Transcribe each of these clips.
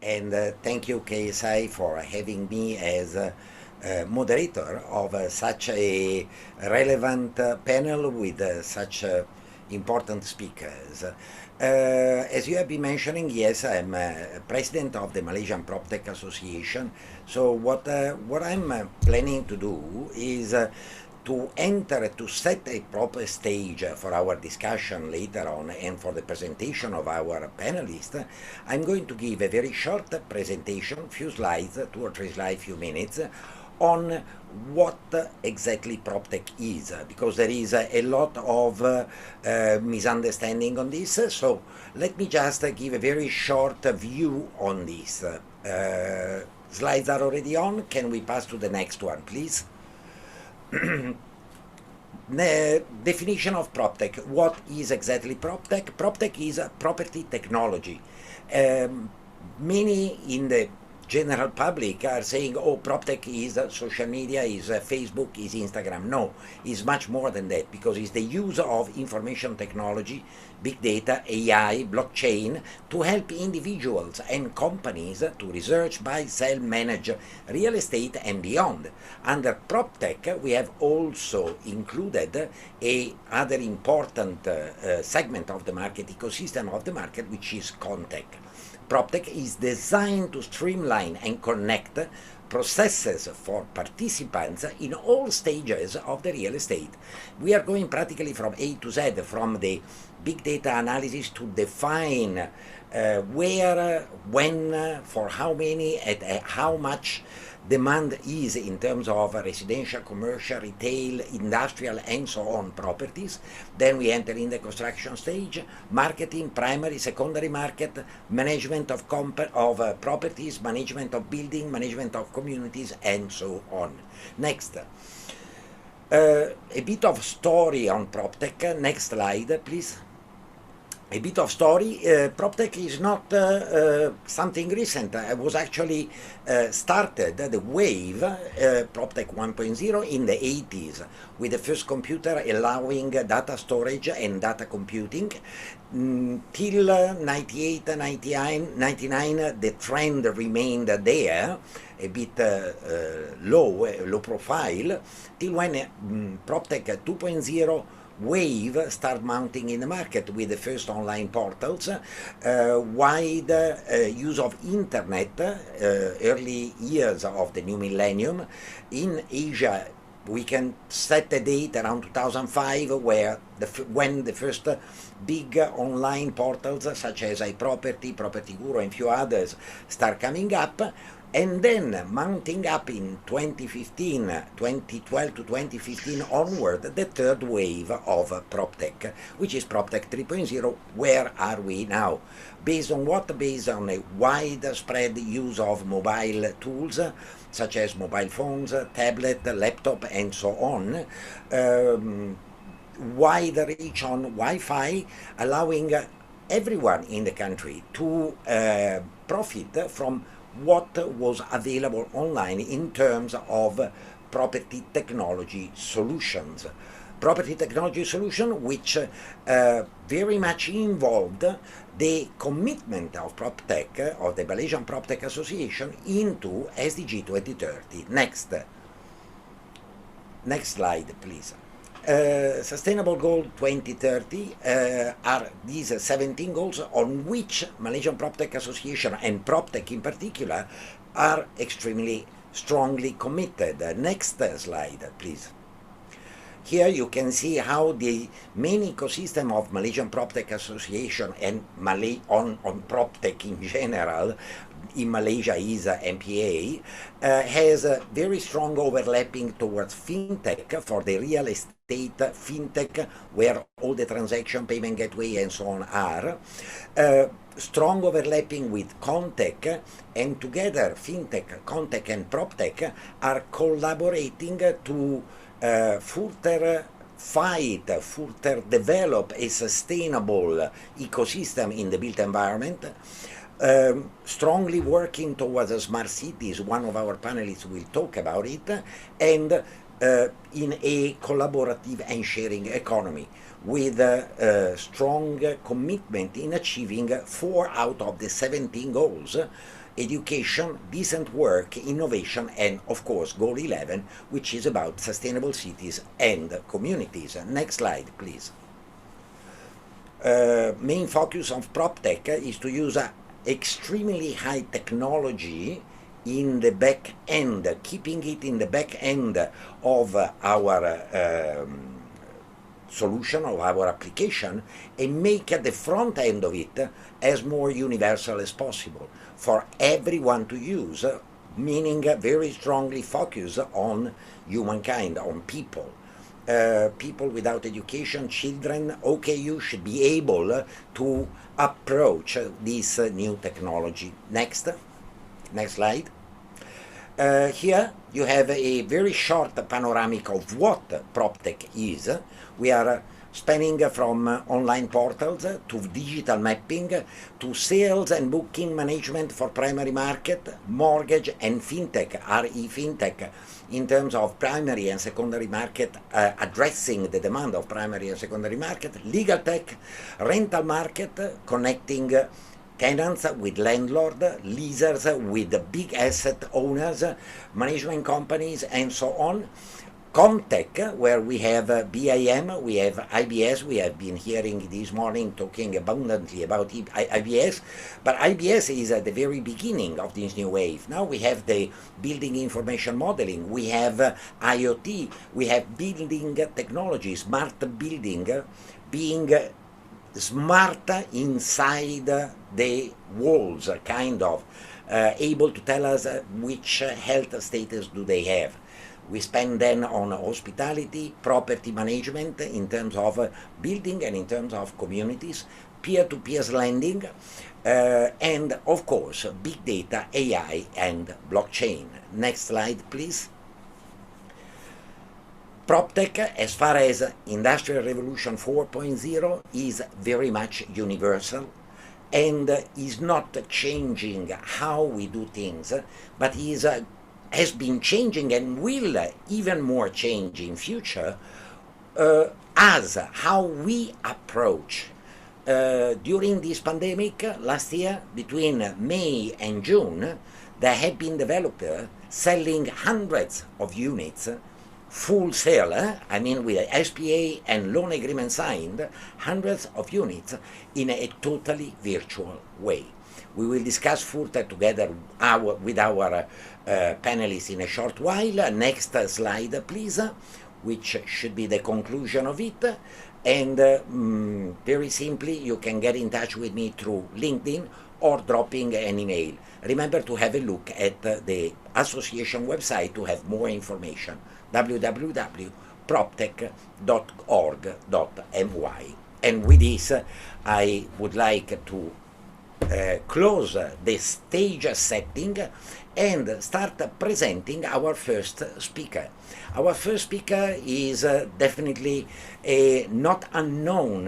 and thank you, KSI, for having me as moderator of such a relevant panel with such important speakers. As you have been mentioning, yes, I'm president of the Malaysian PropTech Association. So what I'm planning to do is to set a proper stage for our discussion later on and for the presentation of our panelists. I'm going to give a very short presentation, few slides, 2 or 3 slides, few minutes, on what exactly PropTech is, because there is a lot of misunderstanding on this. So let me just give a very short view on this. Slides are already on. Can we pass to the next one, please? The definition of PropTech. What is exactly PropTech? PropTech is a property technology. Many in the general public are saying, oh, PropTech is social media, is Facebook, is Instagram. No, it's much more than that, because it's the use of information technology, big data, AI, blockchain, to help individuals and companies to research, buy, sell, manage real estate and beyond. Under PropTech, we have also included a other important segment of the market, ecosystem of the market, which is ConTech. PropTech is designed to streamline and connect processes for participants in all stages of the real estate. We are going practically from A to Z, from the big data analysis to define where, when, for how many, at how much demand is in terms of residential, commercial, retail, industrial, and so on properties. Then we enter in the construction stage, marketing, primary, secondary market, management of properties, management of building, management of communities, and so on. Next. A bit of story on PropTech. Next slide, please. A bit of story. PropTech is not something recent. It was actually started, the wave, PropTech 1.0, in the 80s, with the first computer allowing data storage and data computing. Till 98, 99, the trend remained there, a bit low profile, till when PropTech 2.0 wave start mounting in the market with the first online portals, wide use of internet, early years of the new millennium. In Asia, we can set a date around 2005 when the first big online portals such as iProperty, Property Guru, and few others start coming up. And then mounting up in 2012 to 2015 onward, the third wave of PropTech, which is PropTech 3.0. Where are we now? Based on what? Based on a widespread use of mobile tools, such as mobile phones, tablet, laptop, and so on. Wide reach on Wi-Fi, allowing everyone in the country to profit from what was available online in terms of property technology solutions. Property technology solution which very much involved the commitment of PropTech, of the Malaysian PropTech Association, into SDG 2030. Next slide, please. Sustainable Goal 2030 are these 17 goals on which Malaysian PropTech Association and PropTech in particular are extremely strongly committed. Next slide, please. Here you can see how the main ecosystem of Malaysian PropTech Association and on PropTech in general, in Malaysia is MPA, has a very strong overlapping towards fintech for the real estate fintech, where all the transaction, payment gateway, and so on are. Strong overlapping with ConTech, and together fintech, ConTech, and PropTech are collaborating to further develop a sustainable ecosystem in the built environment. Strongly working towards smart cities, one of our panelists will talk about it, and in a collaborative and sharing economy, with a strong commitment in achieving 4 out of the 17 goals, education, decent work, innovation, and of course goal 11, which is about sustainable cities and communities. Next slide, please. Main focus of PropTech is to use extremely high technology in the back end, keeping it in the back end of our solution, of our application, and make the front end of it as more universal as possible for everyone to use, meaning very strongly focus on humankind, on people. People without education, children, OKU should be able to approach this new technology. Next slide. Here you have a very short panoramic of what PropTech is. We are spanning from online portals to digital mapping to sales and booking management for primary market, mortgage and fintech, RE fintech, in terms of primary and secondary market, addressing the demand of primary and secondary market, legal tech, rental market, connecting tenants with landlord, leasers with big asset owners, management companies, and so on. Comtech, where we have BIM, we have IBS. We have been hearing this morning talking abundantly about IBS, but IBS is at the very beginning of this new wave. Now we have the building information modeling, we have IoT, we have building technology, smart building, being smart inside the walls, kind of, able to tell us which health status do they have. We spend then on hospitality, property management in terms of building and in terms of communities, peer-to-peer lending, and of course big data, AI and blockchain. Next slide, please. PropTech, as far as Industrial Revolution 4.0, is very much universal and is not changing how we do things, but has been changing and will even more change in future as how we approach. During this pandemic last year, between May and June, there have been developers selling hundreds of units, full sale, I mean with a SPA and loan agreement signed, hundreds of units in a totally virtual way. We will discuss further together with our panelists in a short while. Next slide, please, which should be the conclusion of it. And very simply, you can get in touch with me through LinkedIn or dropping an email. Remember to have a look at the association website to have more information, www.proptech.org.my. And with this, I would like to close the stage setting and start presenting our first speaker. Our first speaker is definitely a not unknown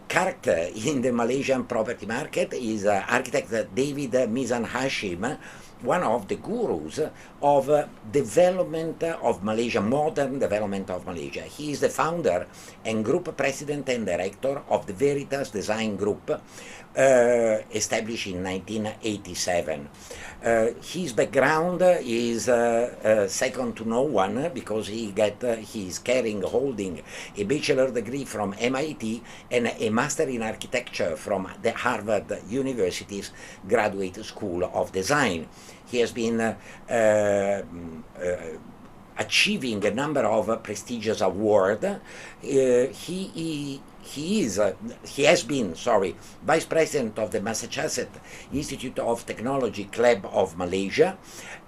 character in the Malaysian property market. Is architect David Mizan Hashim, one of the gurus of development of Malaysia, modern development of Malaysia. He is the founder and group president and director of the VERITAS design group, established in 1987. His background is second to no one, because he is holding a bachelor degree from MIT and a master in architecture from the Harvard University's Graduate School of Design. He has been achieving a number of prestigious awards. He has been vice president of the Massachusetts Institute of Technology Club of Malaysia,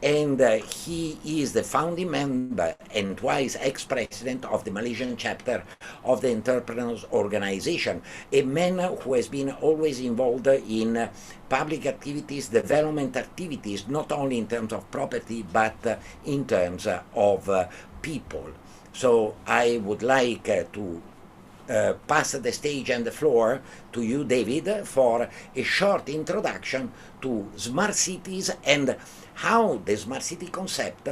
and he is the founding member and twice ex-president of the Malaysian chapter of the Entrepreneurs Organization, a man who has been always involved in public activities, development activities, not only in terms of property, but in terms of people. So I would like to pass the stage and the floor to you, David, for a short introduction to smart cities and how the smart city concept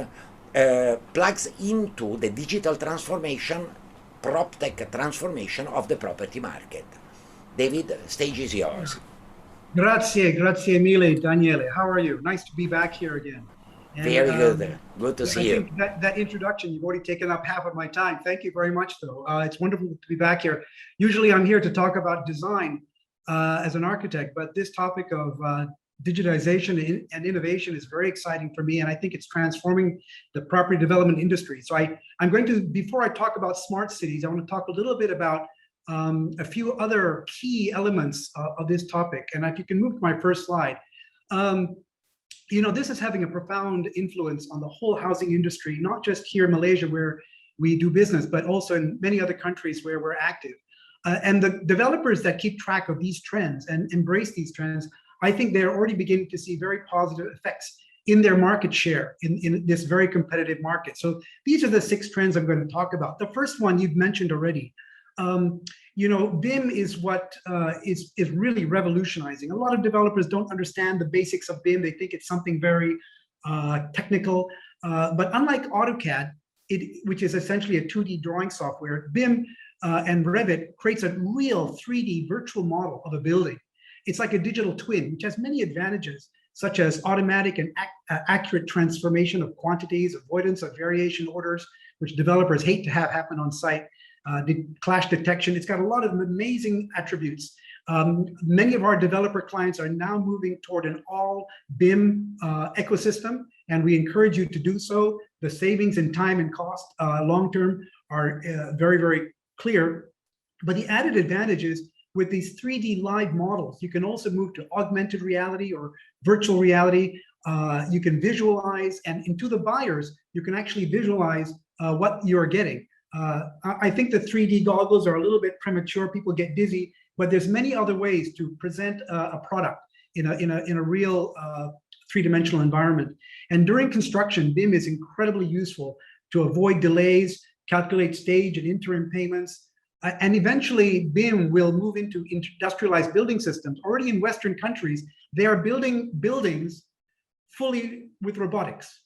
plugs into the digital transformation, PropTech transformation of the property market. David, stage is yours. Grazie mille, Daniele. How are you? Nice to be back here again. And Very good. Good to see I you. think that introduction, you've already taken up half of my time. Thank you very much, though. It's wonderful to be back here. Usually I'm here to talk about design as an architect, but this topic of digitization and innovation is very exciting for me, and I think it's transforming the property development industry. So I'm going to, before I talk about smart cities, I want to talk a little bit about a few other key elements of this topic. And if you can move to my first slide. This is having a profound influence on the whole housing industry, not just here in Malaysia where we do business, but also in many other countries where we're active. And the developers that keep track of these trends and embrace these trends, I think they're already beginning to see very positive effects in their market share in this very competitive market. So these are the 6 trends I'm going to talk about. The first one you've mentioned already. BIM is what is really revolutionizing. A lot of developers don't understand the basics of BIM. They think it's something very technical. But unlike AutoCAD, which is essentially a 2D drawing software, BIM and Revit creates a real 3D virtual model of a building. It's like a digital twin, which has many advantages, such as automatic and accurate transformation of quantities, avoidance of variation orders, which developers hate to have happen on site. Clash detection. It's got a lot of amazing attributes. Many of our developer clients are now moving toward an all BIM ecosystem, and we encourage you to do so. The savings in time and cost long-term are very, very clear. But the added advantage is with these 3D live models, you can also move to augmented reality or virtual reality. You can visualize, and into the buyers, you can actually visualize what you're getting. I think the 3D goggles are a little bit premature. People get dizzy, but there's many other ways to present a product in a real 3-dimensional environment. And during construction, BIM is incredibly useful to avoid delays, calculate stage and interim payments, and eventually BIM will move into industrialized building systems. Already in Western countries, they are building buildings fully with robotics.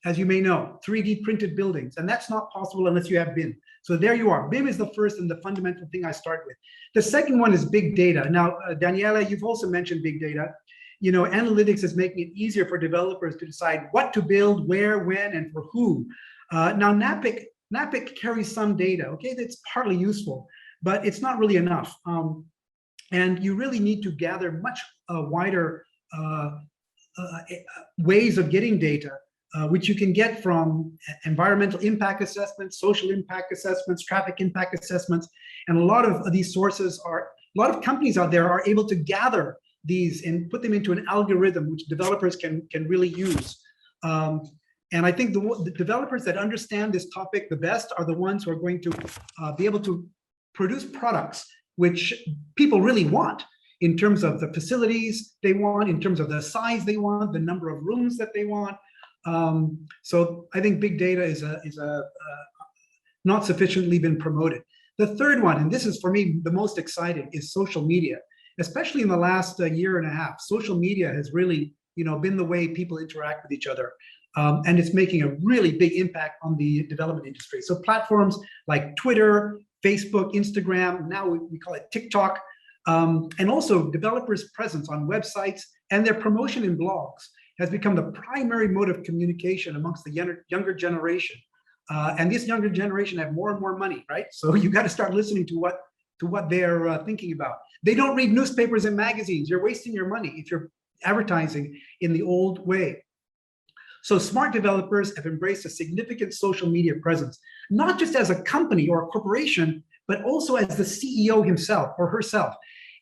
As you may know, 3D printed buildings, and that's not possible unless you have BIM. So there you are. BIM is the first and the fundamental thing I start with. The second one is big data. Now, Daniele, you've also mentioned big data. Analytics is making it easier for developers to decide what to build, where, when, and for who. Now, NAPIC carries some data, okay? That's partly useful, but it's not really enough. And you really need to gather much wider ways of getting data, which you can get from environmental impact assessments, social impact assessments, traffic impact assessments. And a lot of these sources a lot of companies out there are able to gather these and put them into an algorithm which developers can really use. And I think the developers that understand this topic the best are the ones who are going to be able to produce products which people really want, in terms of the facilities they want, in terms of the size they want, the number of rooms that they want. So I think big data is not sufficiently been promoted. The third one, and this is for me the most exciting, is social media. Especially in the last year and a half, social media has really, been the way people interact with each other, and it's making a really big impact on the development industry. So platforms like Twitter, Facebook, Instagram, now we call it TikTok, and also developers' presence on websites and their promotion in blogs has become the primary mode of communication amongst the younger generation. And this younger generation have more and more money, right? So you got to start listening to what they're thinking about. They don't read newspapers and magazines. You're wasting your money if you're advertising in the old way. So smart developers have embraced a significant social media presence, not just as a company or a corporation, but also as the CEO himself or herself.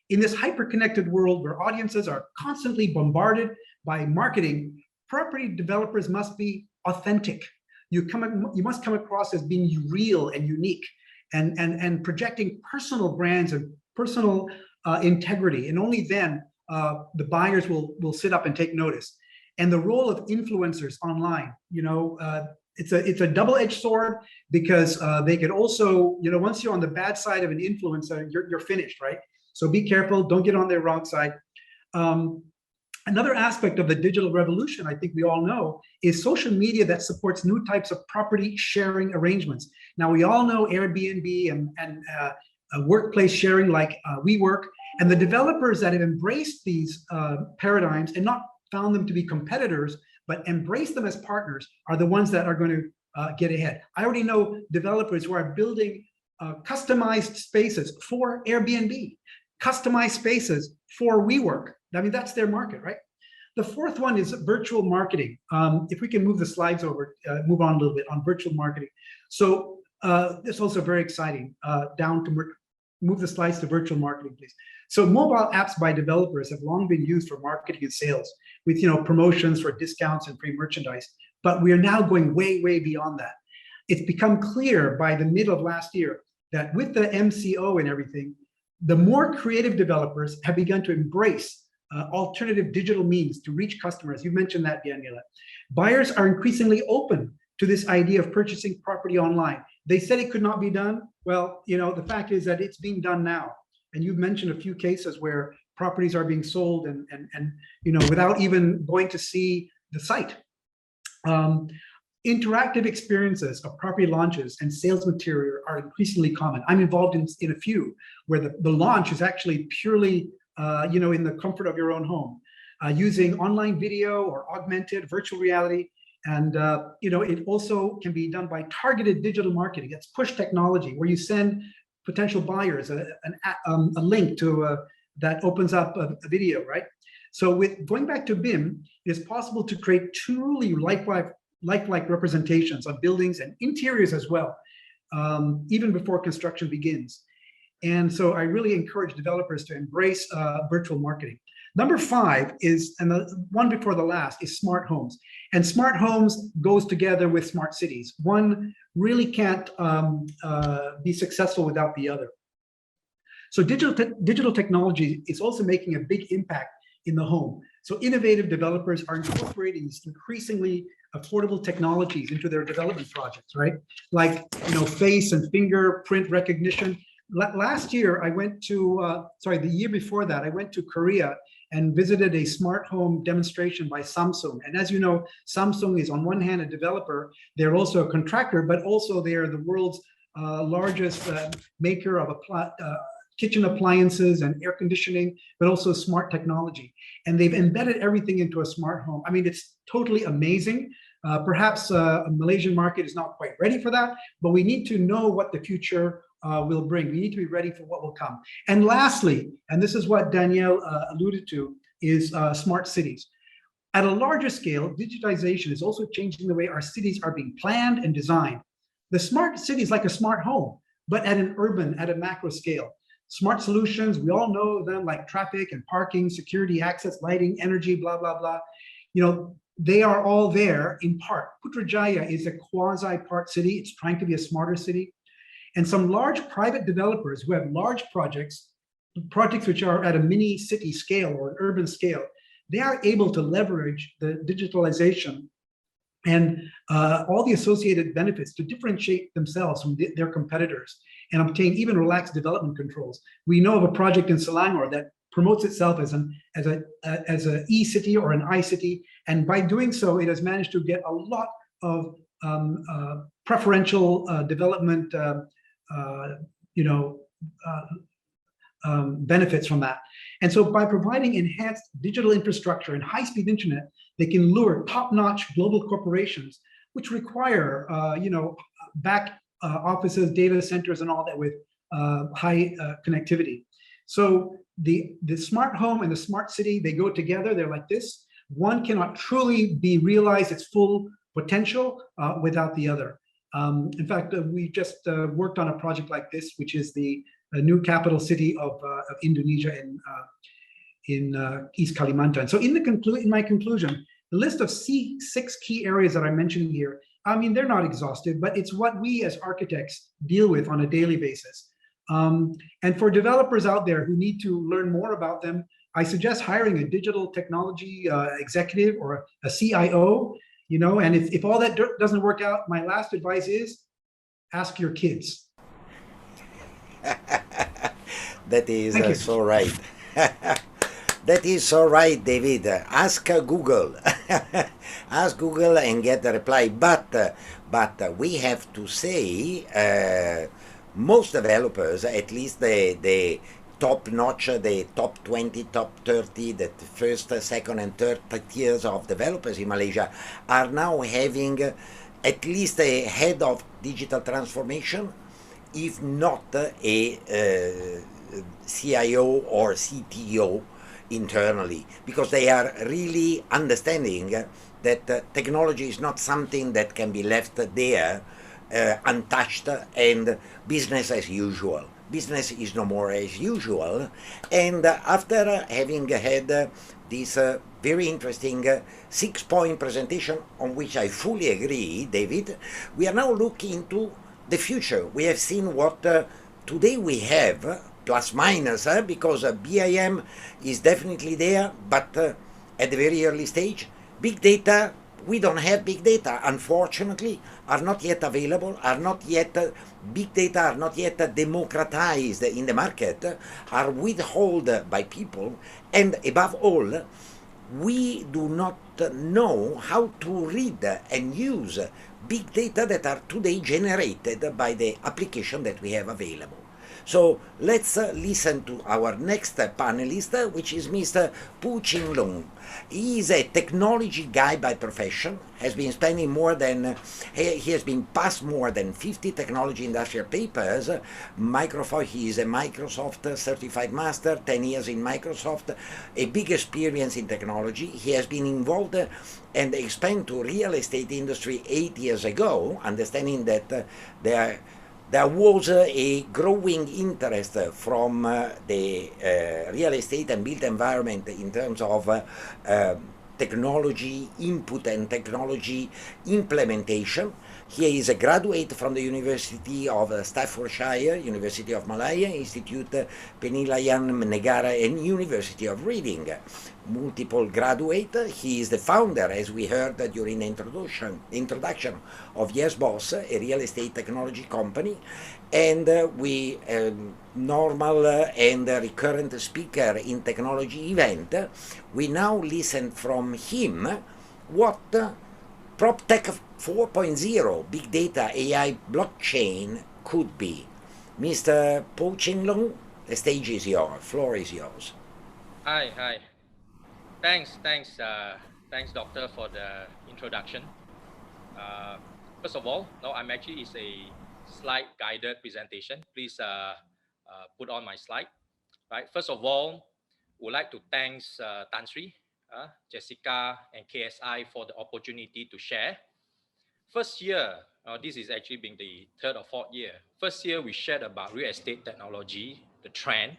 In this hyper-connected world where audiences are constantly bombarded by marketing, property developers must be authentic. You must come across as being real and unique, and projecting personal brands and personal integrity. And only then the buyers will sit up and take notice. And the role of influencers online, it's a double-edged sword, because they could also, once you're on the bad side of an influencer, you're finished, right? So be careful, don't get on their wrong side. Another aspect of the digital revolution, I think we all know, is social media that supports new types of property sharing arrangements. Now, we all know Airbnb and workplace sharing like WeWork, and the developers that have embraced these paradigms and not found them to be competitors, but embrace them as partners are the ones that are going to get ahead. I already know developers who are building customized spaces for Airbnb, customized spaces for WeWork. I mean, that's their market, right? The fourth one is virtual marketing. If we can move the slides over, move on a little bit on virtual marketing. So this is also very exciting. Move the slides to virtual marketing, please. So mobile apps by developers have long been used for marketing and sales with promotions for discounts and free merchandise. But we are now going way, way beyond that. It's become clear by the middle of last year that with the MCO and everything, the more creative developers have begun to embrace alternative digital means to reach customers. You mentioned that, Daniele. Buyers are increasingly open to this idea of purchasing property online. They said it could not be done. Well, the fact is that it's being done now. And you've mentioned a few cases where properties are being sold and without even going to see the site. Interactive experiences of property launches and sales material are increasingly common. I'm involved in a few where the launch is actually purely in the comfort of your own home, using online video or augmented virtual reality. And it also can be done by targeted digital marketing. It's push technology where you send potential buyers a link to that opens up a video, right? So with going back to BIM, it is possible to create truly lifelike representations of buildings and interiors as well, even before construction begins. And so I really encourage developers to embrace virtual marketing. Number 5 is, and the one before the last, is smart homes. And smart homes goes together with smart cities. One really can't be successful without the other. So digital technology is also making a big impact in the home. So innovative developers are incorporating these increasingly affordable technologies into their development projects, right? Like, face and fingerprint recognition. Last year, I went to, the year before that, I went to Korea and visited a smart home demonstration by Samsung. And as you know, Samsung is on one hand a developer, they're also a contractor, but also they are the world's largest maker of kitchen appliances and air conditioning, but also smart technology. And they've embedded everything into a smart home. I mean, it's totally amazing. Perhaps a Malaysian market is not quite ready for that, but we need to know what the future will bring. We need to be ready for what will come. And lastly, and this is what Daniele alluded to, is smart cities. At a larger scale, digitization is also changing the way our cities are being planned and designed. The smart city is like a smart home, but at a macro scale. Smart solutions, we all know them, like traffic and parking, security, access, lighting, energy, blah, blah, blah. They are all there in part. Putrajaya is a quasi-part city. It's trying to be a smarter city. And some large private developers who have large projects which are at a mini city scale or an urban scale, they are able to leverage the digitalization and all the associated benefits to differentiate themselves from their competitors and obtain even relaxed development controls. We know of a project in Selangor that promotes itself as an e-city or an I-city, and by doing so, it has managed to get a lot of preferential development benefits from that. And so by providing enhanced digital infrastructure and high-speed internet, they can lure top-notch global corporations, which require back offices, data centers, and all that with high connectivity. So the smart home and the smart city, they go together. They're like this. One cannot truly be realized its full potential without the other. In fact, we just worked on a project like this, which is the new capital city of Indonesia in East Kalimantan. So in my conclusion, the list of 6 key areas that I mentioned here, I mean, they're not exhaustive, but it's what we as architects deal with on a daily basis. And for developers out there who need to learn more about them, I suggest hiring a digital technology executive or a CIO, and if all that doesn't work out, my last advice is ask your kids. That is so right. That is so right, David. Ask Google. Ask Google and get the reply. But we have to say most developers, at least the top notch, the top 20, top 30, the first, second, and third tiers of developers in Malaysia are now having at least a head of digital transformation, if not a CIO or CTO internally, because they are really understanding that technology is not something that can be left there untouched and business as usual. Business is no more as usual. And after having had this very interesting 6-point presentation on which I fully agree, David, we are now looking into the future. We have seen what today we have, plus minus, because BIM is definitely there, but at the very early stage. Big data, we don't have big data, unfortunately, are not yet available, are not yet, big data are not yet democratized in the market, are withheld by people, and above all, we do not know how to read and use big data that are today generated by the application that we have available. So let's listen to our next panelist, which is Mr. Ching Loong. He is a technology guy by profession, has been spending more than, he has been passed more than 50 technology industrial papers. He is a Microsoft certified master, 10 years in Microsoft, a big experience in technology. He has been involved and expanded to real estate industry 8 years ago, understanding that there was a growing interest from the real estate and built environment in terms of technology input and technology implementation. He is a graduate from the University of Staffordshire, University of Malaya, Institute Penilaian Negara, and University of Reading. Multiple graduate. He is the founder, as we heard during the introduction of Yes Boss, a real estate technology company, and we normal and recurrent speaker in technology event. We now listen from him what PropTech 4.0, big data, AI, blockchain could be. Mr. Ching Loong, the stage is yours, floor is yours. Hi. Thanks, Doctor, for the introduction. First of all, no, I'm actually is a slide guided presentation. Please put on my slide. Right. First of all, would like to thanks Tan Sri, Jessica, and KSI for the opportunity to share. First year, this is actually being the third or fourth year. First year, we shared about real estate technology, the trend.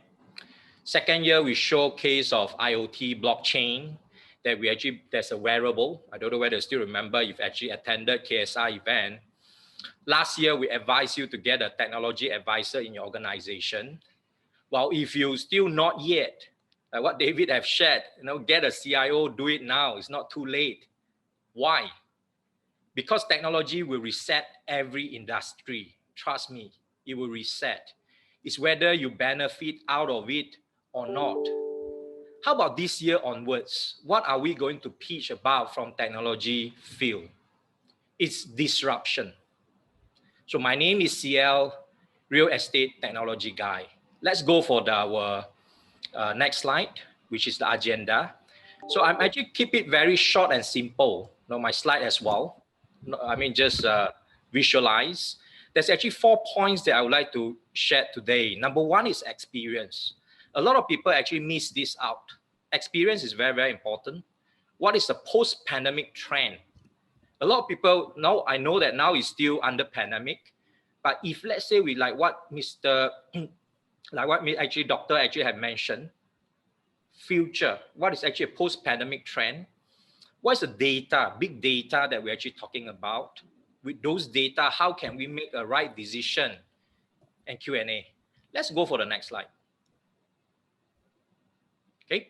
Second year, we showcase of IoT blockchain, that we actually, there's a wearable. I don't know whether you still remember, you've actually attended KSI event. Last year, we advised you to get a technology advisor in your organization. Well, if you still not yet, like what David have shared, get a CIO, do it now. It's not too late. Why? Because technology will reset every industry. Trust me, it will reset. It's whether you benefit out of it or not. How about this year onwards? What are we going to pitch about from technology field? It's disruption. So my name is CL, real estate technology guy. Let's go for our next slide, which is the agenda. So I'm actually keep it very short and simple. My slide as well. I mean, just visualize. There's actually 4 points that I would like to share today. Number one is experience. A lot of people actually miss this out. Experience is very, very important. What is the post-pandemic trend? A lot of people know, I know that now is still under pandemic, but if let's say we like what actually Doctor actually had mentioned, future, what is actually a post-pandemic trend? What's the data, big data that we're actually talking about? With those data, how can we make a right decision? And Q&A. Let's go for the next slide. Okay.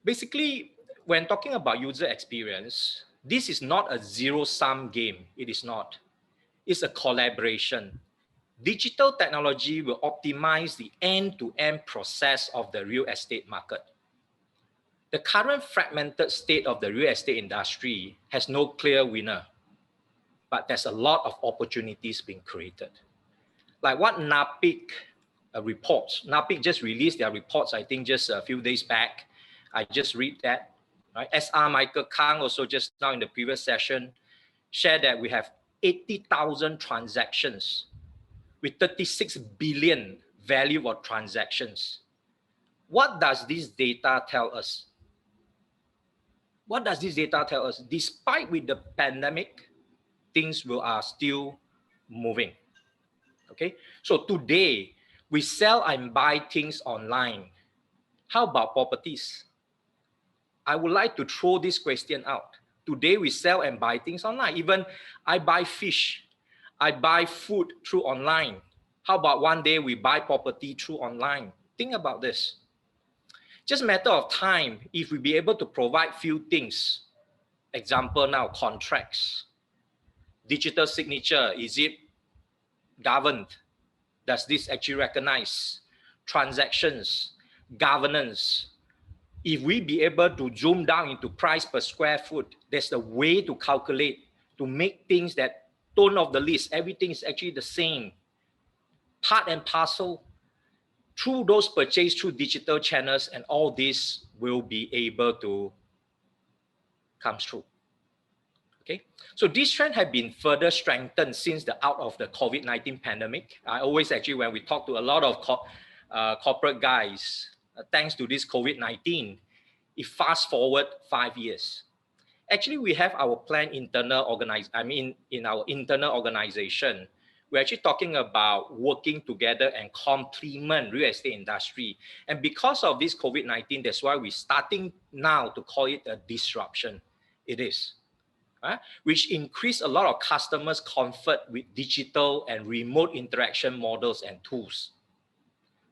Basically, when talking about user experience, this is not a zero-sum game. It is not. It's a collaboration. Digital technology will optimize the end-to-end process of the real estate market. The current fragmented state of the real estate industry has no clear winner, but there's a lot of opportunities being created. like what NAPIC reports. NAPIC just released their reports, I think just a few days back. I just read that. Right? SR Michael Kang also just now in the previous session shared that we have 80,000 transactions with 36 billion value of transactions. What does this data tell us? What does this data tell us? Despite with the pandemic, things are still moving. Okay, so today we sell and buy things online. How about properties? I would like to throw this question out. Today we sell and buy things online. Even I buy fish, I buy food through online. How about one day we buy property through online? Think about this. Just a matter of time if we be able to provide few things. Example now, contracts. Digital signature, is it governed? Does this actually recognize transactions, governance? If we be able to zoom down into price per square foot, there's a way to calculate, to make things that tone of the list, everything is actually the same. Part and parcel, through those purchase through digital channels, and all this will be able to come through. Okay, so this trend has been further strengthened since the out of the COVID-19 pandemic. I always actually, when we talk to a lot of corporate guys, thanks to this COVID-19, if fast forward 5 years, actually we have our plan in our internal organization, we're actually talking about working together and complement real estate industry. And because of this COVID-19, that's why we're starting now to call it a disruption. It is. Which increase a lot of customers' comfort with digital and remote interaction models and tools.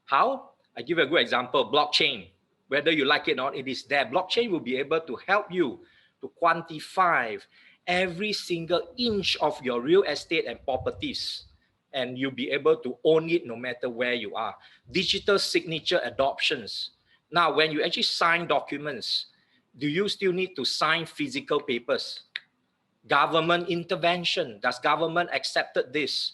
How? I give you a good example, blockchain. Whether you like it or not, it is there. Blockchain will be able to help you to quantify every single inch of your real estate and properties, and you'll be able to own it no matter where you are. Digital signature adoptions. Now, when you actually sign documents, do you still need to sign physical papers? Government intervention. Does government accepted this?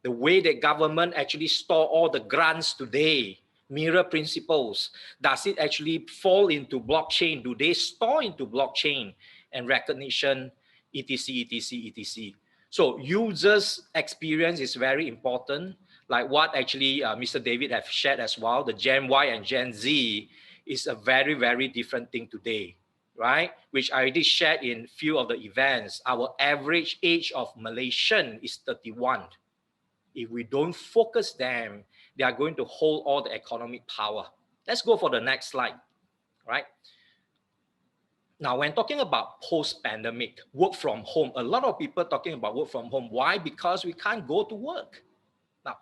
The way that government actually store all the grants today, mirror principles, does it actually fall into blockchain? Do they store into blockchain and recognition, etc, etc, etc? So users' experience is very important. Like what actually Mr. David have shared as well, the Gen Y and Gen Z is a very, very different thing today. Right, which I already shared in few of the events. Our average age of Malaysian is 31. If we don't focus them, they are going to hold all the economic power. Let's go for the next slide. Right. Now, when talking about post-pandemic, work from home, a lot of people talking about work from home. Why? Because we can't go to work. Now,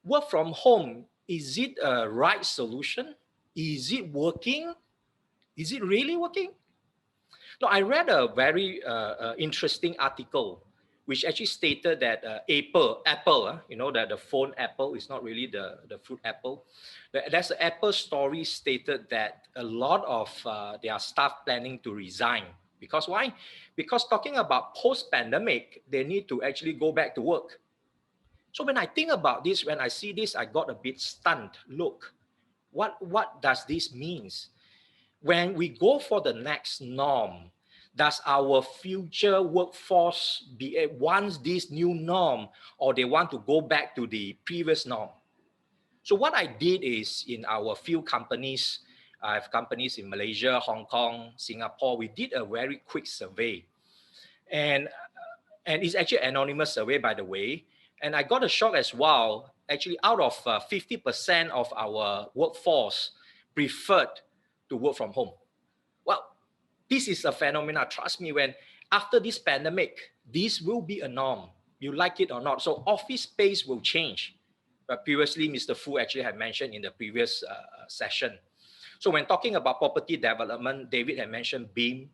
work from home, is it a right solution? Is it working? Is it really working? No, I read a very interesting article which actually stated that Apple, you know, that the phone Apple is not really the fruit apple. There's an Apple story stated that a lot of their staff planning to resign. Because why? Because talking about post-pandemic, they need to actually go back to work. So when I think about this, when I see this, I got a bit stunned. Look, what does this mean? When we go for the next norm, does our future workforce wants this new norm, or they want to go back to the previous norm? So what I did is, in our few companies, I have companies in Malaysia, Hong Kong, Singapore, we did a very quick survey. And it's actually an anonymous survey, by the way. And I got a shock as well. Actually, out of 50% of our workforce preferred to work from home. Well, this is a phenomenon. Trust me, when after this pandemic, this will be a norm. You like it or not. So office space will change. But previously, Mr. Fu actually had mentioned in the previous session. So when talking about property development, David had mentioned BIM.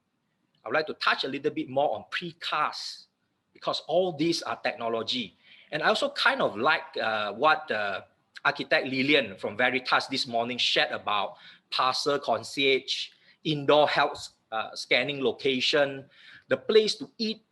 I would like to touch a little bit more on precast, because all these are technology. And I also kind of like what architect Lillian from VERITAS this morning shared about parcel concierge, indoor health scanning location, the place to eat,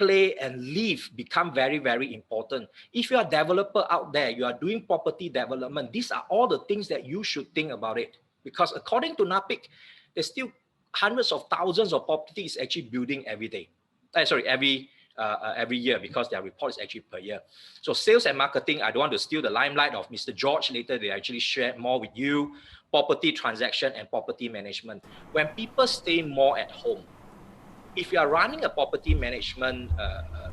play, and live become very, very important. If you are a developer out there, you are doing property development, these are all the things that you should think about it. Because according to NAPIC, there's still hundreds of thousands of properties actually building every day. Every year, because their report is actually per year. So sales and marketing, I don't want to steal the limelight of Mr. George. Later, they actually share more with you. Property transaction and property management. When people stay more at home, if you are running a property management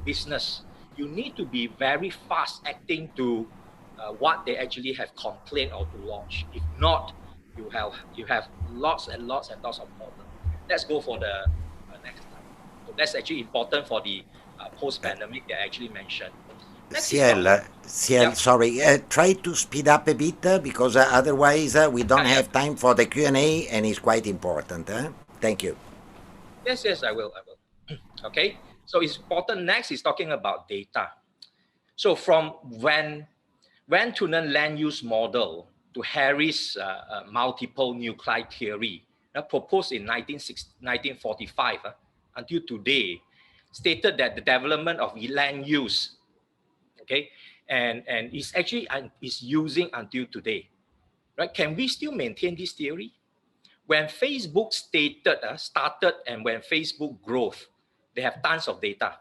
business, you need to be very fast acting to what they actually have complained or to launch. If not, you have lots and lots and lots of problems. Let's go for the next slide. So that's actually important for the post-pandemic they actually mentioned. Chmiel, sorry, try to speed up a bit because otherwise we don't have time for the Q&A, and it's quite important. Thank you. Yes, I will. Okay, so it's important. Next is talking about data. So from Van Tunen land use model to Harris multiple nuclei theory, proposed in 1945 until today, stated that the development of land use, okay, and it's actually is using until today, right? Can we still maintain this theory? When Facebook started, and when Facebook growth, they have tons of data.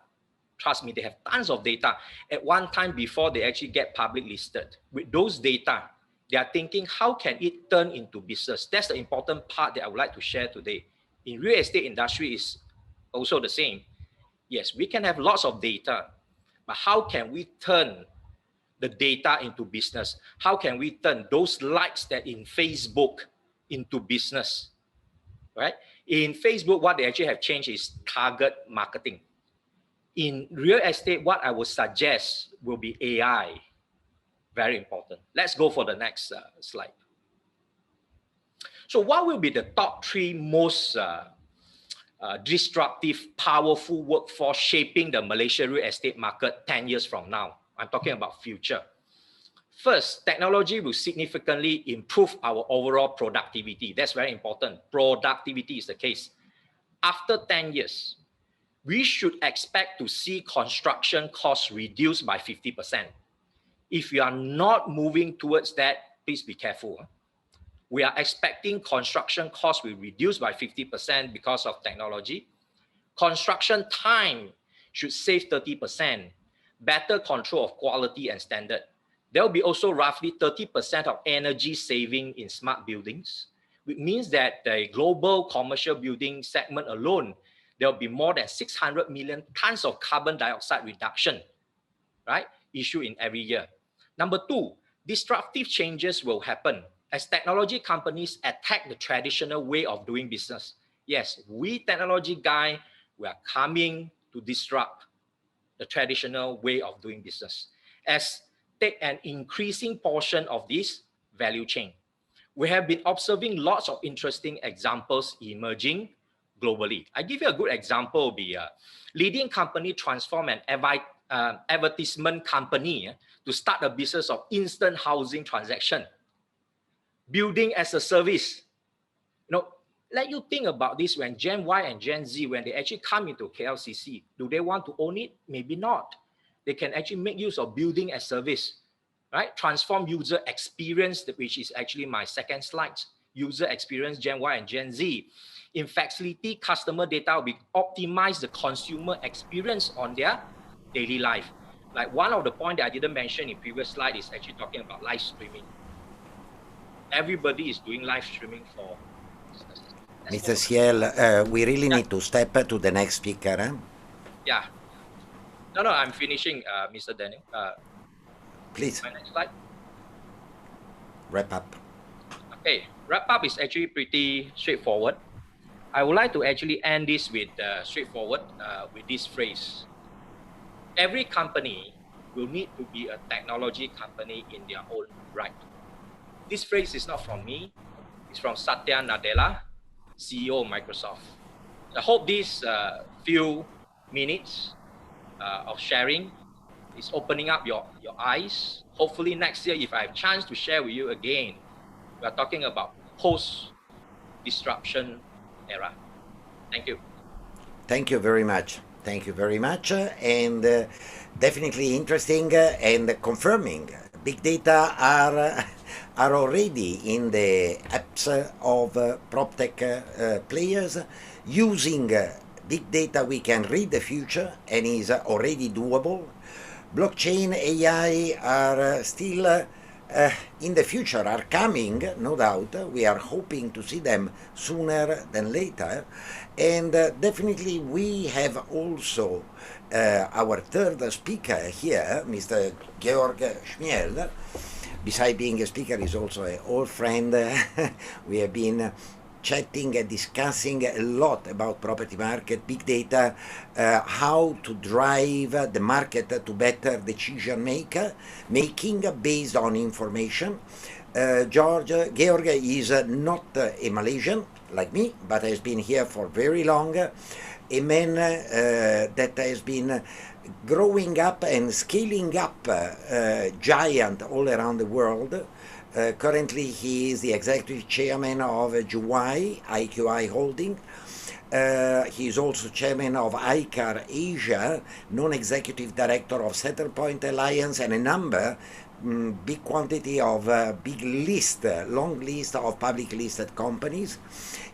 Trust me, they have tons of data. At one time before they actually get public listed, with those data, they are thinking, how can it turn into business? That's the important part that I would like to share today. In real estate industry is also the same. Yes, we can have lots of data, but how can we turn the data into business? How can we turn those likes that in Facebook into business, right? In Facebook, what they actually have changed is target marketing. In real estate, what I would suggest will be AI. Very important. Let's go for the next slide. So what will be the top 3 most disruptive, powerful workforce shaping the Malaysia real estate market 10 years from now? I'm talking about future. First, technology will significantly improve our overall productivity. That's very important. Productivity is the case. After 10 years, we should expect to see construction costs reduced by 50%. If you are not moving towards that, please be careful. We are expecting construction costs will reduce by 50% because of technology. Construction time should save 30%. Better control of quality and standard. There will be also roughly 30% of energy saving in smart buildings, which means that the global commercial building segment alone, there will be more than 600 million tons of carbon dioxide reduction, right, issued in every year. Number 2, disruptive changes will happen as technology companies attack the traditional way of doing business. Yes, we technology guys, we are coming to disrupt the traditional way of doing business as take an increasing portion of this value chain. We have been observing lots of interesting examples emerging globally. I give you a good example, be a leading company transform an advertisement company to start a business of instant housing transaction, building as a service. Let you think about this. When Gen Y and Gen Z, when they actually come into KLCC, do they want to own it? Maybe not. They can actually make use of building as service, right? Transform user experience, which is actually my second slide. User experience, Gen Y and Gen Z. In facility, customer data will be optimize the consumer experience on their daily life. Like one of the points that I didn't mention in previous slide is actually talking about live streaming. Everybody is doing live streaming for business. Mr. Chmiel, we really need to step to the next speaker. Yeah. No, I'm finishing, Mr. Daniele. Please. My next slide. Wrap up. Okay, wrap up is actually pretty straightforward. I would like to actually end this with straightforward with this phrase. Every company will need to be a technology company in their own right. This phrase is not from me. It's from Satya Nadella, CEO of Microsoft. I hope these few minutes of sharing is opening up your eyes. Hopefully next year, if I have a chance to share with you again, we are talking about post-disruption era. Thank you. Thank you very much. Thank you very much. And definitely interesting and confirming. Big data are already in the apps of PropTech players. Using big data, we can read the future and is already doable. Blockchain, AI are still in the future, are coming, no doubt. We are hoping to see them sooner than later. And definitely we have also our third speaker here, Mr. Georg Chmiel. Besides being a speaker, is also an old friend. We have been chatting and discussing a lot about property market, big data, how to drive the market to better decision making based on information. Georg is not a Malaysian like me, but has been here for very long. A man that has been growing up and scaling up giant all around the world. Currently, he is the executive chairman of Juwai-IQI Holding. He is also chairman of ICAR Asia, non-executive director of Centerpoint Alliance, and a number, big quantity of big list, long list of public listed companies.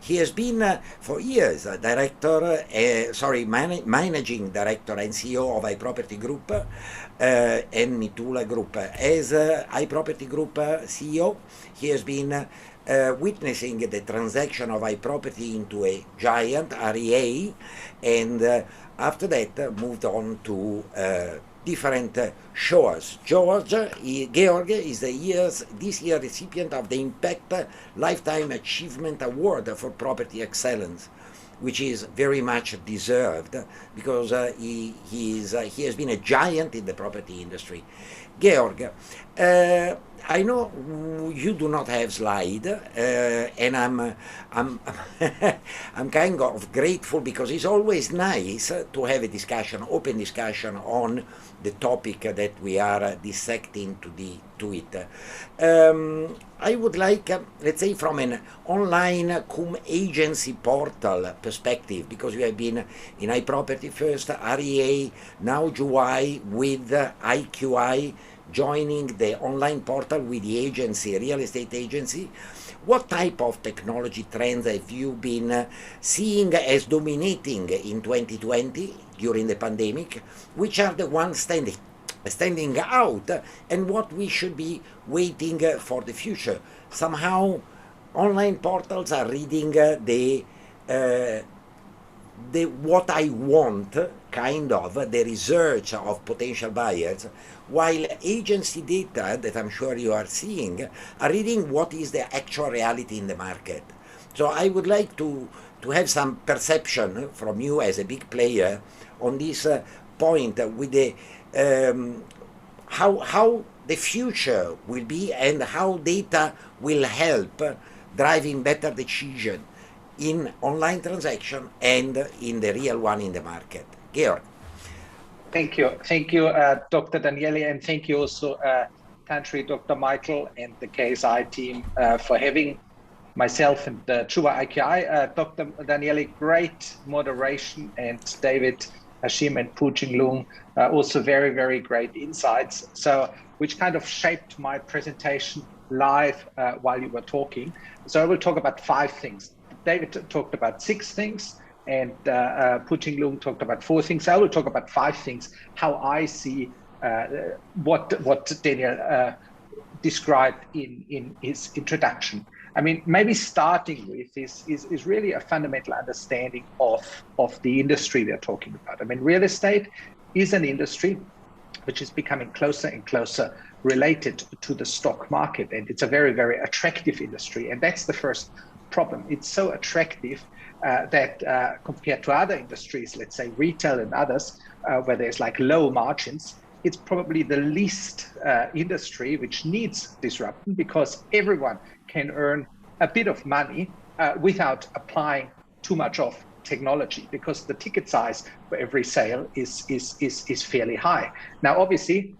He has been for years managing director and CEO of iProperty Group and Mitula Group. As iProperty Group CEO, he has been witnessing the transaction of iProperty into a giant REA, and after that moved on to different shores. Georg is this year recipient of the Impact Lifetime Achievement Award for Property Excellence, which is very much deserved because he has been a giant in the property industry. Georg, I know you do not have slide, and I'm I'm kind of grateful because it's always nice to have a discussion, open discussion on the topic that we are dissecting to it. I would like, let's say, from an online cum agency portal perspective, because you have been in iProperty first, REA, now Juwai with IQI, joining the online portal with the agency, real estate agency. What type of technology trends have you been seeing as dominating in 2020 during the pandemic? Which are the ones standing out, and what we should be waiting for the future? Somehow online portals are reading the what I want, kind of the research of potential buyers, while agency data that I'm sure you are seeing are reading what is the actual reality in the market. So I would like to have some perception from you as a big player on this point with the how the future will be and how data will help driving better decision in online transaction and in the real one in the market. Georg. Thank you, Dr. Daniele, and thank you also, country Dr. Michael and the KSI team for having myself and Juwai-IQI. Dr. Daniele, great moderation, and David, Hashim, and Loong, also very, very great insights. So, which kind of shaped my presentation live while you were talking. So I will talk about 5 things. David talked about 6 things, and Loong talked about 4 things. I will talk about 5 things, how I see what Daniel described in his introduction. I mean, maybe starting with is really a fundamental understanding of the industry we're talking about. I mean, real estate is an industry which is becoming closer and closer related to the stock market, and it's a very, very attractive industry. And that's the first problem. It's so attractive that compared to other industries, let's say retail and others, where there's like low margins, it's probably the least industry which needs disruption, because everyone can earn a bit of money without applying too much of technology, because the ticket size for every sale is fairly high. Now, obviously,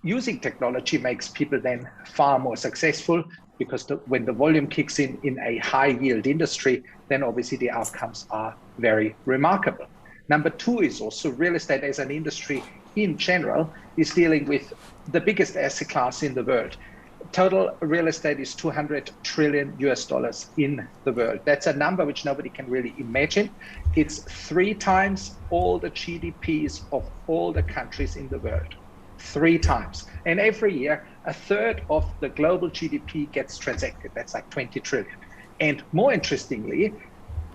using technology makes people then far more successful, because when the volume kicks in a high yield industry, then obviously the outcomes are very remarkable. Number two is also real estate as an industry in general is dealing with the biggest asset class in the world. Total real estate is $200 trillion in the world. That's a number which nobody can really imagine. It's 3 times all the GDPs of all the countries in the world. 3 times. And every year, a third of the global GDP gets transacted. That's like 20 trillion. And more interestingly,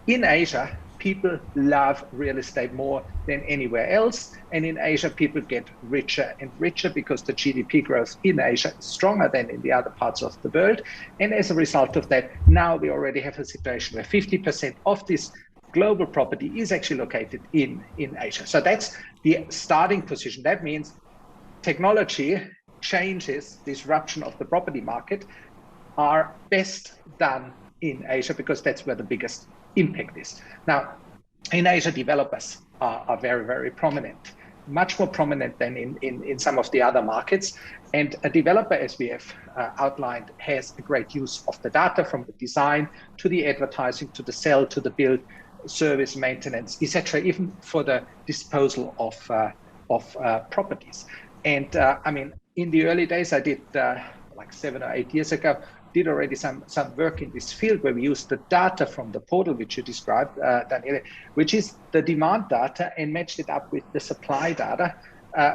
in Asia, people love real estate more than anywhere else. And in Asia, people get richer and richer because the GDP growth in Asia is stronger than in the other parts of the world. And as a result of that, now we already have a situation where 50% of this global property is actually located in Asia. So that's the starting position. That means technology changes, disruption of the property market are best done in Asia because that's where the biggest impact is. Now, in Asia, developers are very, very prominent, much more prominent than in some of the other markets. And a developer, as we have outlined, has a great use of the data from the design to the advertising, to the sell, to the build, service, maintenance, etc., even for the disposal of properties. And I mean, in the early days, I did like 7 or 8 years ago, did already some work in this field where we used the data from the portal, which you described, Daniele, which is the demand data, and matched it up with the supply data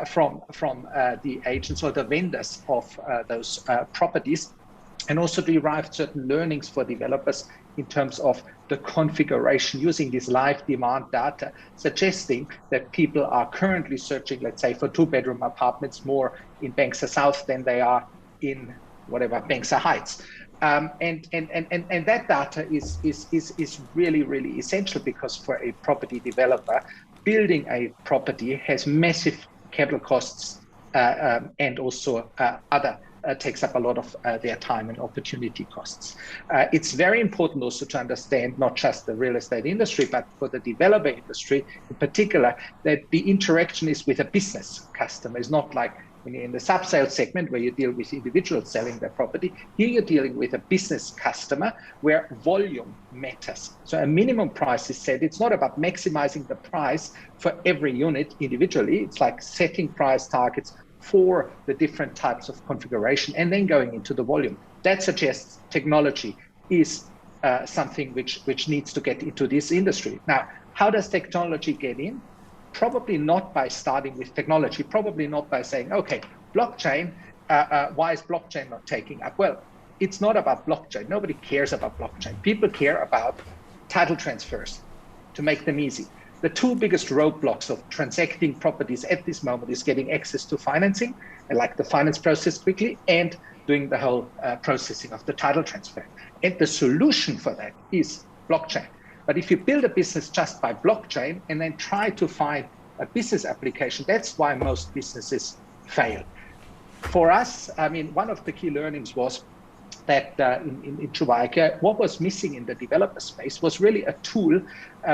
from the agents or the vendors of those properties, and also derived certain learnings for developers in terms of the configuration using this live demand data, suggesting that people are currently searching, let's say, for 2-bedroom apartments more in Banksia South than they are in whatever Banksia Heights. And that data is really, really essential, because for a property developer, building a property has massive capital costs and also other takes up a lot of their time and opportunity costs. It's very important also to understand not just the real estate industry, but for the developer industry in particular, that the interaction is with a business customer. It's not like when you're in the sub-sale segment where you deal with individuals selling their property. Here you're dealing with a business customer where volume matters. So a minimum price is set. It's not about maximizing the price for every unit individually. It's like setting price targets for the different types of configuration and then going into the volume. That suggests technology is something which needs to get into this industry. Now, how does technology get in? Probably not by starting with technology, probably not by saying, okay, blockchain, why is blockchain not taking up? Well, it's not about blockchain. Nobody cares about blockchain. People care about title transfers to make them easy. The 2 biggest roadblocks of transacting properties at this moment is getting access to financing, and like the finance process quickly, and doing the whole processing of the title transfer. And the solution for that is blockchain. But if you build a business just by blockchain and then try to find a business application, that's why most businesses fail. For us, I mean, one of the key learnings was that in Juwai-IQI, what was missing in the developer space was really a tool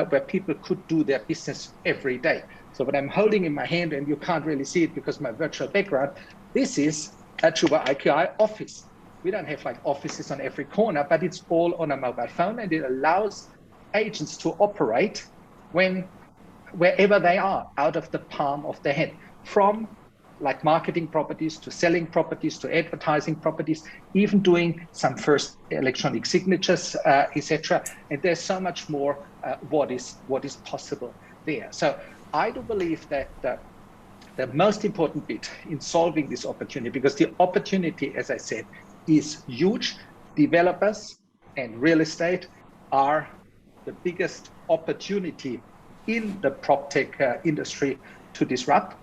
where people could do their business every day. So what I'm holding in my hand, and you can't really see it because of my virtual background, this is a Juwai-IQI office. We don't have like offices on every corner, but it's all on a mobile phone, and it allows agents to operate wherever they are, out of the palm of their hand, from like marketing properties to selling properties to advertising properties, even doing some first electronic signatures, etc. And there's so much more what is possible there. So I do believe that the most important bit in solving this opportunity, because the opportunity, as I said, is huge. Developers and real estate are the biggest opportunity in the PropTech industry to disrupt.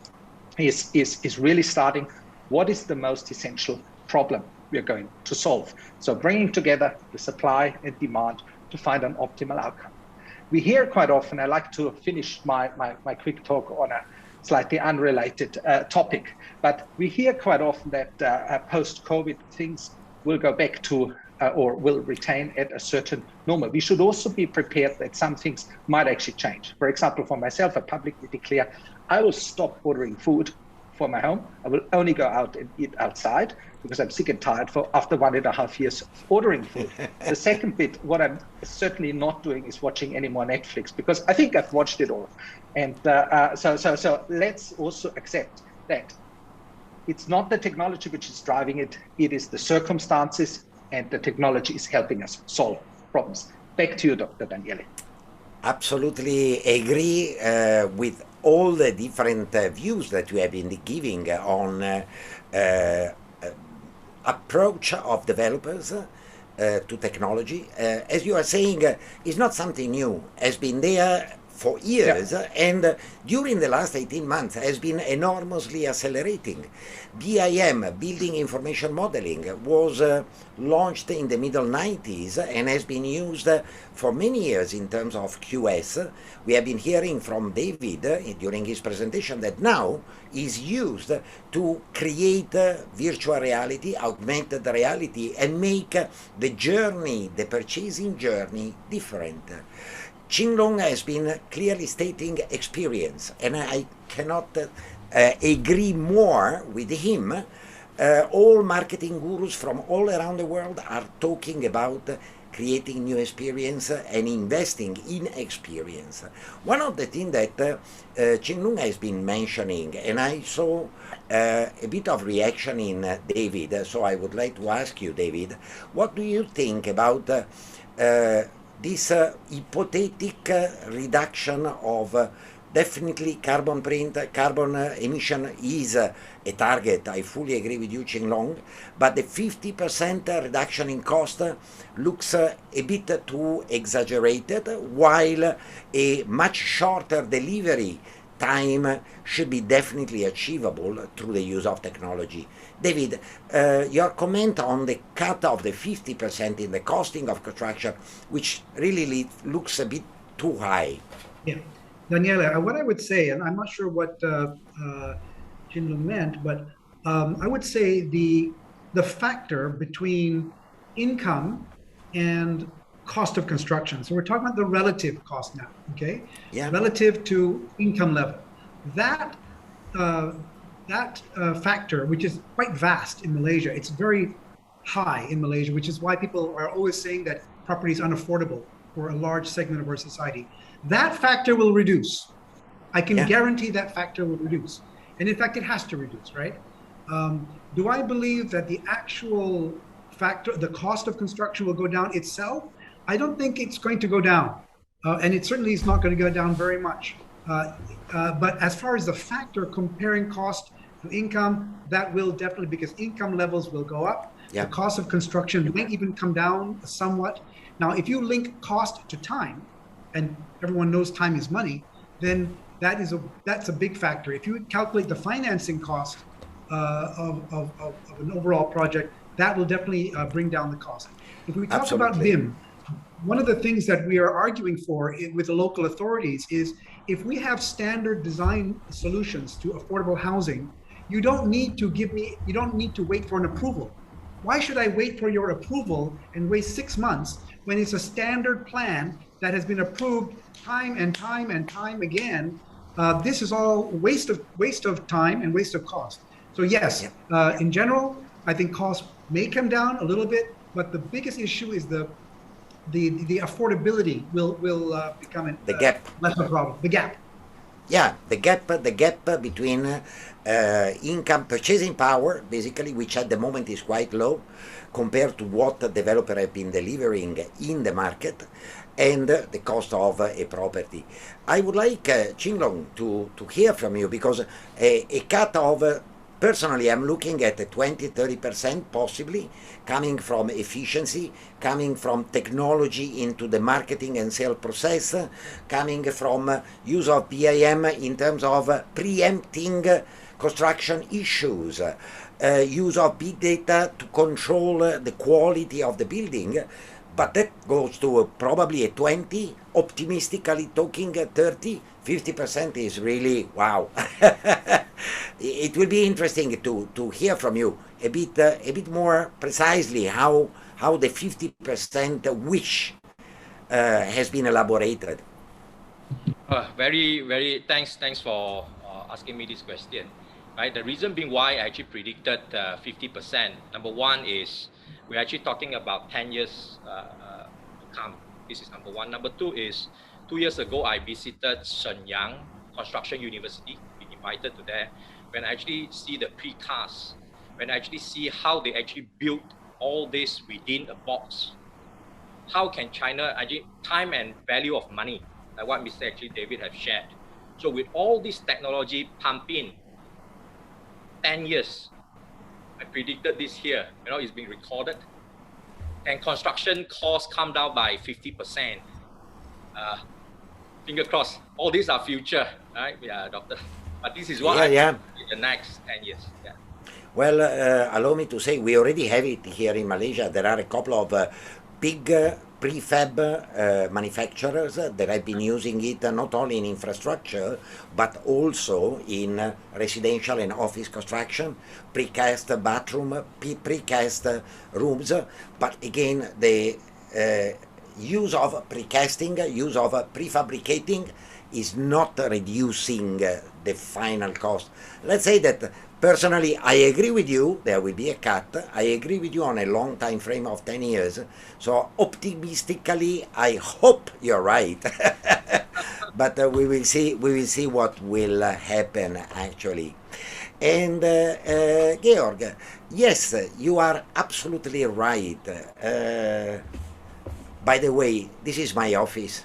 Is really starting what is the most essential problem we're going to solve. So bringing together the supply and demand to find an optimal outcome. We hear quite often, I like to finish my quick talk on a slightly unrelated topic, but we hear quite often that post-COVID things will go back to or will retain at a certain normal. We should also be prepared that some things might actually change. For example, for myself, I publicly declare I will stop ordering food for my home. I will only go out and eat outside. because I'm sick and tired after 1.5 years of ordering food. The second bit, what I'm certainly not doing is watching any more Netflix, because I think I've watched it all. And so let's also accept that it's not the technology which is driving it, it is the circumstances, and the technology is helping us solve problems. Back to you, Dr. Daniele. Absolutely agree with all the different views that you have been giving on approach of developers to technology. As you are saying, it's not something new, has been there for years, and during the last 18 months has been enormously accelerating. BIM, Building Information Modeling, was launched in the middle 90s and has been used for many years in terms of QS. We have been hearing from David during his presentation that now is used to create virtual reality, augmented reality, and make the journey, the purchasing journey, different. Ching has been clearly stating experience, and I cannot agree more with him. All marketing gurus from all around the world are talking about creating new experience and investing in experience. One of the things that Ching has been mentioning, and I saw a bit of reaction in David, so I would like to ask you, David, what do you think about this hypothetic reduction of definitely carbon emission is a target. I fully agree with you, Ching, but the 50% reduction in cost looks a bit too exaggerated, while a much shorter delivery time should be definitely achievable through the use of technology. David, your comment on the cut of the 50% in the costing of construction, which really looks a bit too high. Yeah, Daniele, what I would say, and I'm not sure what Jin meant, but I would say the factor between income and cost of construction. So we're talking about the relative cost now, okay? Yeah. Relative to income level. That factor, which is quite vast in Malaysia, it's very high in Malaysia, which is why people are always saying that property is unaffordable for a large segment of our society. That factor will reduce. I can guarantee that factor will reduce. And in fact, it has to reduce, right? Do I believe that the actual factor, the cost of construction will go down itself? I don't think it's going to go down. And it certainly is not going to go down very much. But as far as the factor comparing cost to income, that will definitely, because income levels will go up. The cost of construction might even come down somewhat. Now, if you link cost to time, and everyone knows time is money, then that's a big factor. If you calculate the financing cost of an overall project, that will definitely bring down the cost. If we talk about BIM, one of the things that we are arguing for with the local authorities is if we have standard design solutions to affordable housing, you don't need to wait for an approval. Why should I wait for your approval and waste 6 months when it's a standard plan that has been approved time and time and time again? This is all waste of time and waste of cost. So yes, in general, I think costs may come down a little bit, but the biggest issue is the affordability will become less of a problem. The gap. Yeah, the gap between income, purchasing power, basically, which at the moment is quite low compared to what the developer have been delivering in the market, and the cost of a property. I would like, Ching to hear from you, because a cut of, personally, I'm looking at a 20-30% possibly, coming from efficiency, coming from technology into the marketing and sales process, coming from use of BIM in terms of preempting construction issues, use of big data to control the quality of the building. But that goes to probably a 20, optimistically talking 30, 50% is really wow. It will be interesting to hear from you a bit more precisely how the 50% wish has been elaborated. Very thanks for asking me this question. right? The reason being why I actually predicted 50%. Number one is we're actually talking about 10 years to come. This is number one. Number two is 2 years ago, I visited Shenyang Construction University, been invited to there, when I actually see the precast, when I actually see how they actually built all this within a box. How can China actually time and value of money, like what Mr. actually David have shared. So with all this technology pump in, 10 years, I predicted this here, you know, it's being recorded. And construction costs come down by 50%. Finger crossed, all these are future, right? Yeah, doctor. But this is what in the next 10 years. Yeah. Well, allow me to say, we already have it here in Malaysia. There are a couple of big prefab manufacturers that have been using it not only in infrastructure, but also in residential and office construction, precast bathroom, precast rooms. But again, the use of precasting, use of prefabricating is not reducing the final cost. Let's say that personally, I agree with you, there will be a cut. I agree with you on a long time frame of 10 years. So optimistically, I hope you're right. But we will see what will happen actually. And Georg, yes, you are absolutely right. By the way, this is my office.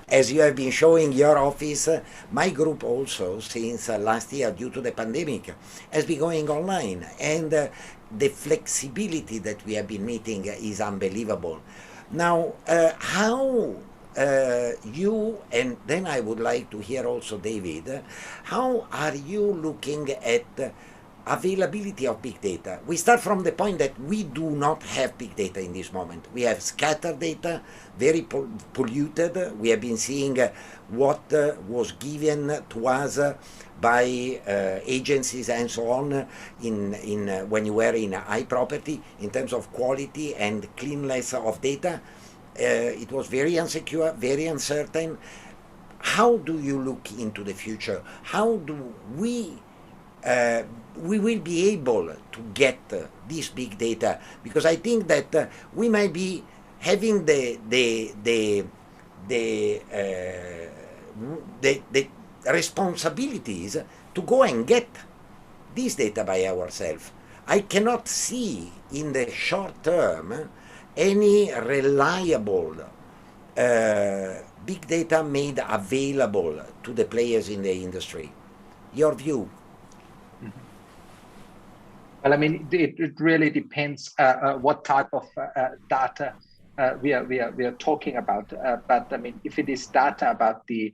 As you have been showing your office, my group also, since last year, due to the pandemic, has been going online. And the flexibility that we have been meeting is unbelievable. Now, how you, and then I would like to hear also David, how are you looking at availability of big data? We start from the point that we do not have big data in this moment. We have scattered data, very polluted. We have been seeing what was given to us by agencies and so on when you were in iProperty in terms of quality and cleanliness of data. It was very insecure, very uncertain. How do you look into the future? How do we will be able to get this big data? Because I think that we might be having the responsibilities to go and get this data by ourselves. I cannot see in the short term any reliable big data made available to the players in the industry. Your view? Well, I mean, it really depends what type of data we are talking about. But I mean, if it is data about the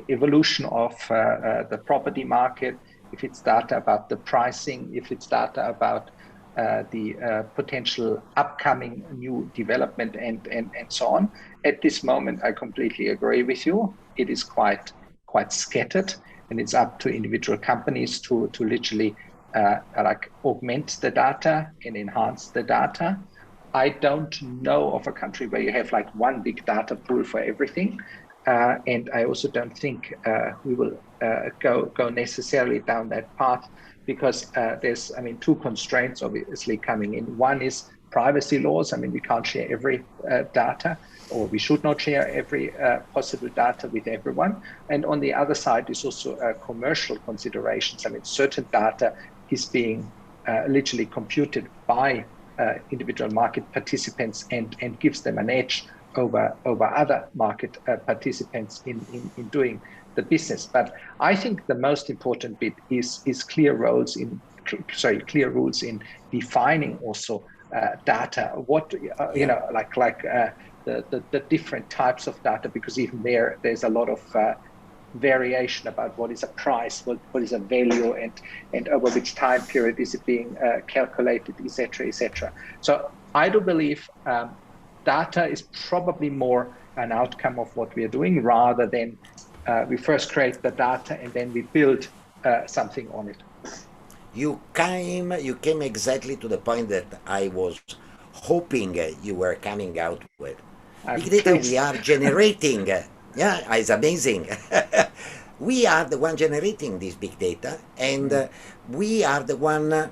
evolution of the property market, if it's data about the pricing, if it's data about the potential upcoming new development and so on, at this moment, I completely agree with you. It is quite scattered, and it's up to individual companies to literally like augment the data and enhance the data. I don't know of a country where you have like one big data pool for everything. And I also don't think we will go necessarily down that path, because there's, I mean, two constraints obviously coming in. One is privacy laws. I mean, we can't share every data, or we should not share every possible data with everyone. And on the other side is also commercial considerations. I mean, certain data is being literally computed by individual market participants and gives them an edge over other market participants in doing the business. But I think the most important bit is clear rules in defining also data. What you know, like the different types of data, because even there's a lot of variation about what is a price, what is a value, and over which time period is it being calculated, etc., etc. So I do believe data is probably more an outcome of what we are doing, rather than we first create the data and then we build something on it. You came exactly to the point that I was hoping you were coming out with. Big data we are generating. Yeah, it's amazing. we are the one generating this big data, and we are the one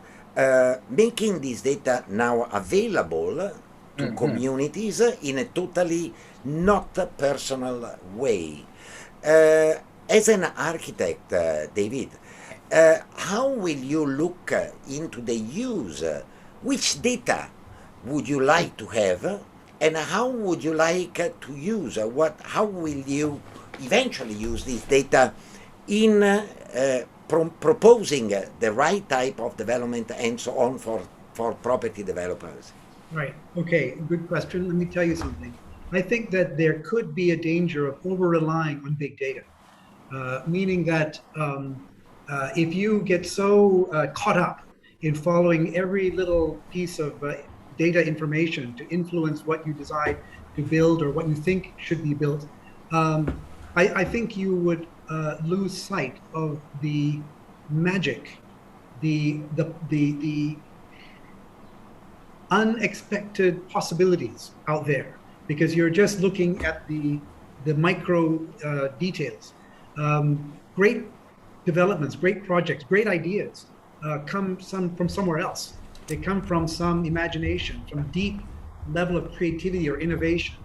making this data now available to communities in a totally not personal way. As an architect, David, how will you look into the use? Which data would you like to have, and how would you like to use? How will you eventually use this data in proposing the right type of development and so on for property developers? Right. Okay. Good question. Let me tell you something. I think that there could be a danger of over-relying on big data, meaning that if you get so caught up in following every little piece of data information to influence what you decide to build or what you think should be built, I think you would lose sight of the magic, the unexpected possibilities out there, because you're just looking at the micro details. Great developments, great projects, great ideas come from somewhere else. They come from some imagination, from deep level of creativity or innovation.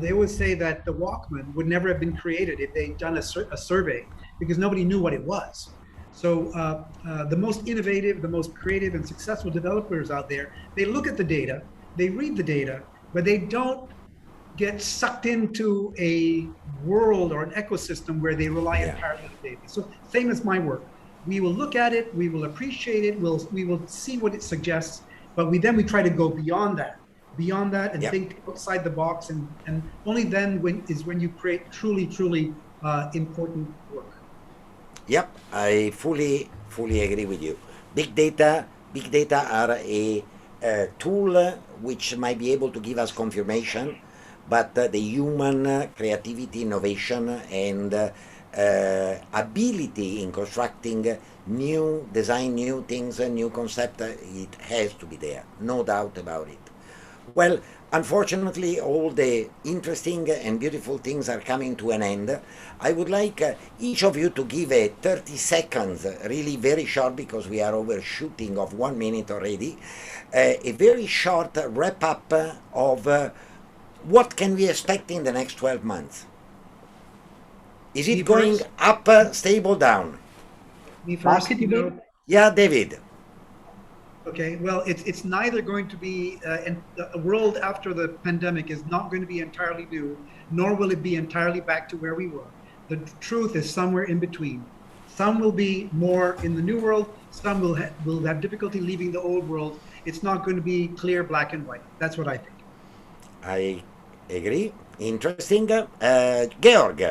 They always say that the Walkman would never have been created if they'd done a survey, because nobody knew what it was. So the most innovative, the most creative and successful developers out there, they look at the data, they read the data, but they don't get sucked into a world or an ecosystem where they rely entirely on the data. So same as my work. We will look at it, we will appreciate it, we will see what it suggests, but we try to go beyond that and think outside the box, and only then when you create truly important work. Yep, I fully agree with you. Big data are a tool which might be able to give us confirmation, but the human creativity, innovation, and ability in constructing new design, new things, new concept, it has to be there, no doubt about it. Well, unfortunately, all the interesting and beautiful things are coming to an end. I would like each of you to give a 30 seconds, really very short, because we are overshooting of 1 minute already, a very short wrap-up of what can we expect in the next 12 months? Is it going up, stable, down? Me first, Yeah, David. Okay, well, it's neither going to be, a world after the pandemic is not going to be entirely new, nor will it be entirely back to where we were. The truth is somewhere in between. Some will be more in the new world, some will have difficulty leaving the old world. It's not going to be clear, black and white. That's what I think. I agree. Interesting. Georg,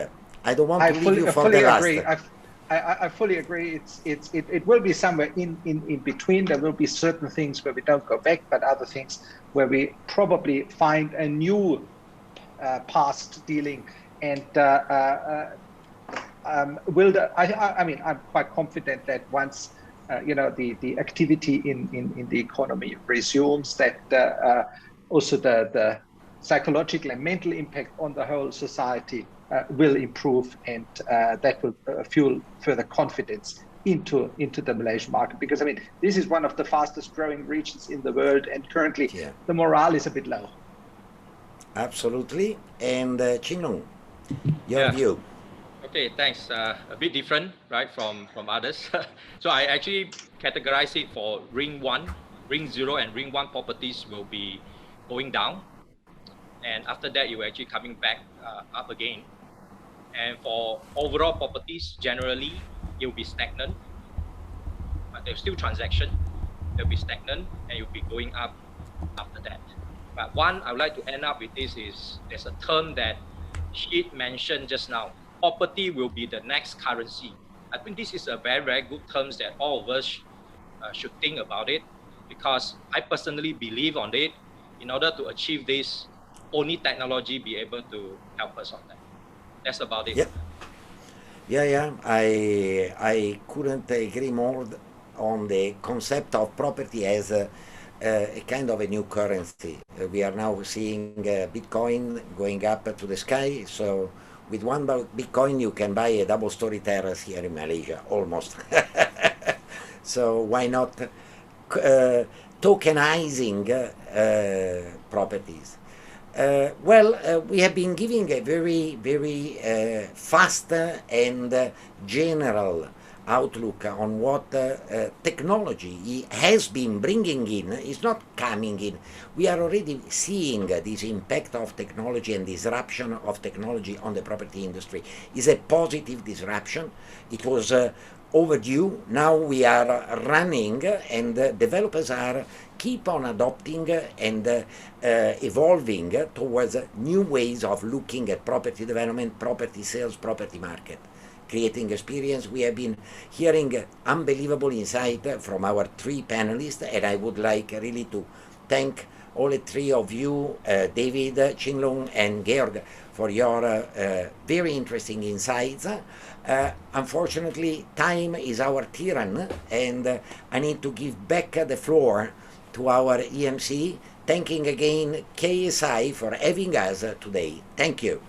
I don't want to leave you for the last. I fully agree. It will be somewhere in between. There will be certain things where we don't go back, but other things where we probably find a new past dealing. And I mean, I'm quite confident that once the activity in the economy resumes, that also the psychological and mental impact on the whole society will improve, and that will fuel further confidence into the Malaysian market. Because I mean, this is one of the fastest growing regions in the world, and currently the morale is a bit low. Absolutely. And Ching, your view. Okay, thanks. A bit different, right, from others. So I actually categorize it for Ring 1, Ring 0, and Ring 1 properties will be going down. And after that, you're actually coming back up again. And for overall properties, generally, it will be stagnant. But there's still transaction. They'll be stagnant, and you'll be going up after that. But one I would like to end up with this is, there's a term that Sheet mentioned just now. Property will be the next currency. I think this is a very, very good term that all of us should think about it, because I personally believe on it. In order to achieve this, only technology be able to help us on that. That's about it. Yeah. I couldn't agree more on the concept of property as a kind of a new currency. We are now seeing Bitcoin going up to the sky, so With one Bitcoin, you can buy a double-story terrace here in Malaysia, almost. So why not tokenizing properties? We have been giving a very, very fast and general outlook on what technology has been bringing in. It's not coming in. We are already seeing this impact of technology and disruption of technology on the property industry. It's a positive disruption. It was overdue. Now we are running, and developers are keep on adopting and evolving towards new ways of looking at property development, property sales, property market, creating experience. We have been hearing unbelievable insight from our three panelists, and I would like really to thank all the three of you, David, Ching, Loong, and Georg, for your very interesting insights. Unfortunately, time is our tyrant, and I need to give back the floor to our EMC, thanking again KSI for having us today. Thank you.